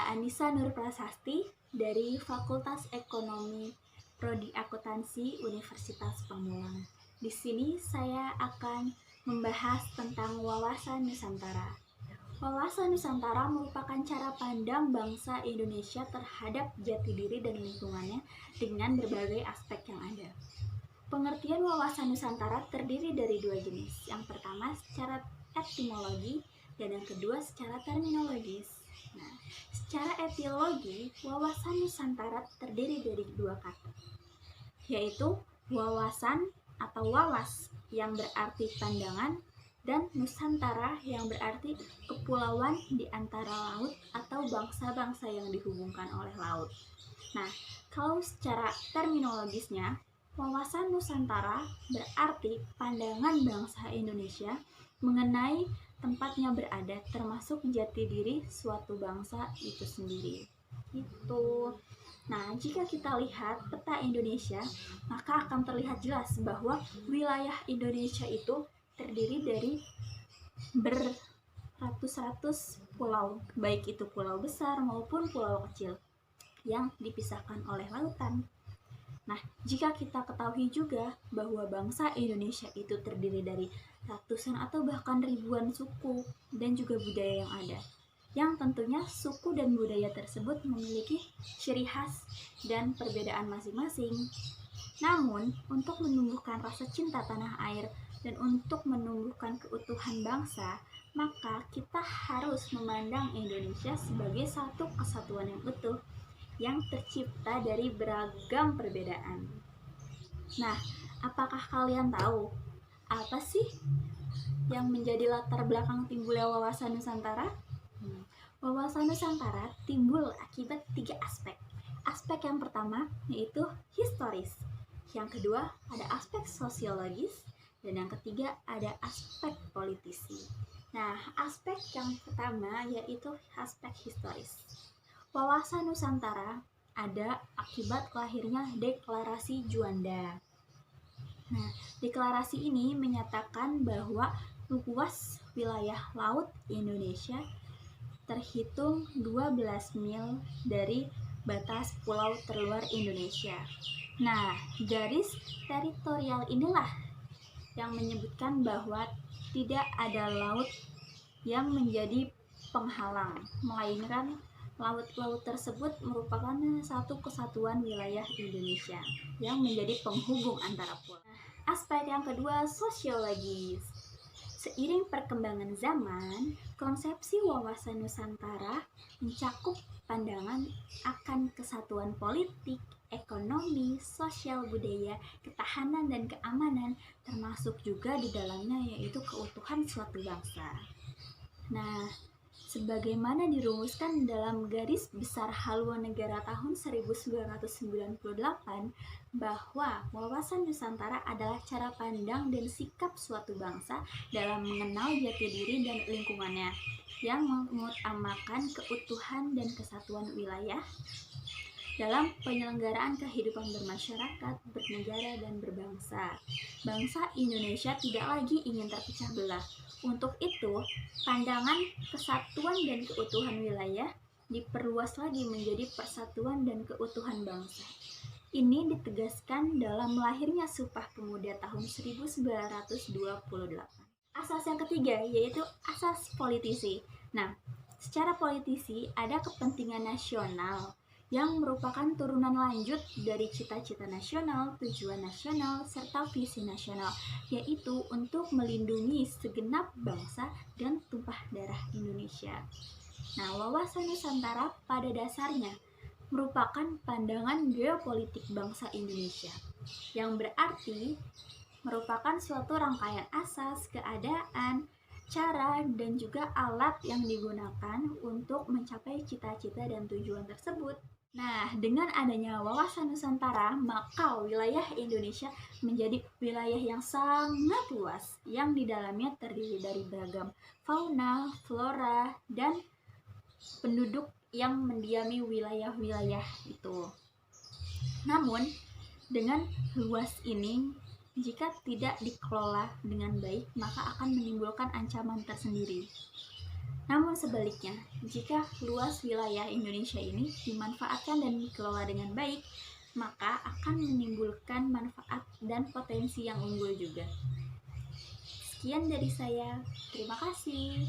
Saya Anissa Nur Prasasti dari Fakultas Ekonomi Prodi Akuntansi Universitas Pamulang. Di sini saya akan membahas tentang wawasan Nusantara. Wawasan Nusantara merupakan cara pandang bangsa Indonesia terhadap jati diri dan lingkungannya dengan berbagai aspek yang ada. Pengertian wawasan Nusantara terdiri dari dua jenis. Yang pertama secara etimologi dan yang kedua secara terminologis. Nah, secara etiologi, wawasan Nusantara terdiri dari dua kata, yaitu wawasan atau wawas yang berarti pandangan dan Nusantara yang berarti kepulauan di antara laut atau bangsa-bangsa yang dihubungkan oleh laut. Nah, kalau secara terminologisnya, wawasan Nusantara berarti pandangan bangsa Indonesia mengenai tempatnya berada, termasuk jati diri suatu bangsa itu sendiri. Itu. Nah, jika kita lihat peta Indonesia, maka akan terlihat jelas bahwa wilayah Indonesia itu terdiri dari beratus-ratus pulau, baik itu pulau besar maupun pulau kecil yang dipisahkan oleh lautan. Nah, jika kita ketahui juga bahwa bangsa Indonesia itu terdiri dari ratusan atau bahkan ribuan suku dan juga budaya yang ada, yang tentunya suku dan budaya tersebut memiliki ciri khas dan perbedaan masing-masing. Namun, untuk menumbuhkan rasa cinta tanah air dan untuk menumbuhkan keutuhan bangsa, maka kita harus memandang Indonesia sebagai satu kesatuan yang utuh yang tercipta dari beragam perbedaan. Nah, apakah kalian tahu apa sih yang menjadi latar belakang timbulnya wawasan Nusantara? Wawasan Nusantara timbul akibat tiga aspek. Aspek yang pertama yaitu historis, yang kedua ada aspek sosiologis, dan yang ketiga ada aspek politisi. Nah, aspek yang pertama yaitu aspek historis. Wawasan Nusantara ada akibat lahirnya Deklarasi Juanda. Nah, deklarasi ini menyatakan bahwa luas wilayah laut Indonesia terhitung 12 mil dari batas pulau terluar Indonesia. Nah, garis teritorial inilah yang menyebutkan bahwa tidak ada laut yang menjadi penghalang, melainkan laut-laut tersebut merupakan satu kesatuan wilayah Indonesia yang menjadi penghubung antara pulau. Aspek yang kedua, sosiologis. Seiring perkembangan zaman, konsepsi wawasan Nusantara mencakup pandangan akan kesatuan politik, ekonomi, sosial, budaya, ketahanan, dan keamanan, termasuk juga di dalamnya yaitu keutuhan suatu bangsa. Nah, sebagaimana dirumuskan dalam Garis Besar Haluan Negara tahun 1998 bahwa wawasan Nusantara adalah cara pandang dan sikap suatu bangsa dalam mengenal jati diri dan lingkungannya yang mengutamakan keutuhan dan kesatuan wilayah dalam penyelenggaraan kehidupan bermasyarakat, bernegara, dan berbangsa. Bangsa Indonesia tidak lagi ingin terpecah belah. Untuk itu, pandangan kesatuan dan keutuhan wilayah diperluas lagi menjadi persatuan dan keutuhan bangsa. Ini ditegaskan dalam lahirnya Sumpah Pemuda tahun 1928. Asas yang ketiga yaitu asas politisi. Nah, secara politisi ada kepentingan nasional yang merupakan turunan lanjut dari cita-cita nasional, tujuan nasional, serta visi nasional, yaitu untuk melindungi segenap bangsa dan tumpah darah Indonesia. Nah, wawasan Nusantara pada dasarnya merupakan pandangan geopolitik bangsa Indonesia, yang berarti merupakan suatu rangkaian asas, keadaan, cara, dan juga alat yang digunakan untuk mencapai cita-cita dan tujuan tersebut. Nah, dengan adanya wawasan Nusantara, maka wilayah Indonesia menjadi wilayah yang sangat luas, yang di dalamnya terdiri dari beragam fauna, flora, dan penduduk yang mendiami wilayah-wilayah itu. Namun, dengan luas ini, jika tidak dikelola dengan baik, maka akan menimbulkan ancaman tersendiri. Namun sebaliknya, jika luas wilayah Indonesia ini dimanfaatkan dan dikelola dengan baik, maka akan menimbulkan manfaat dan potensi yang unggul juga. Sekian dari saya, terima kasih.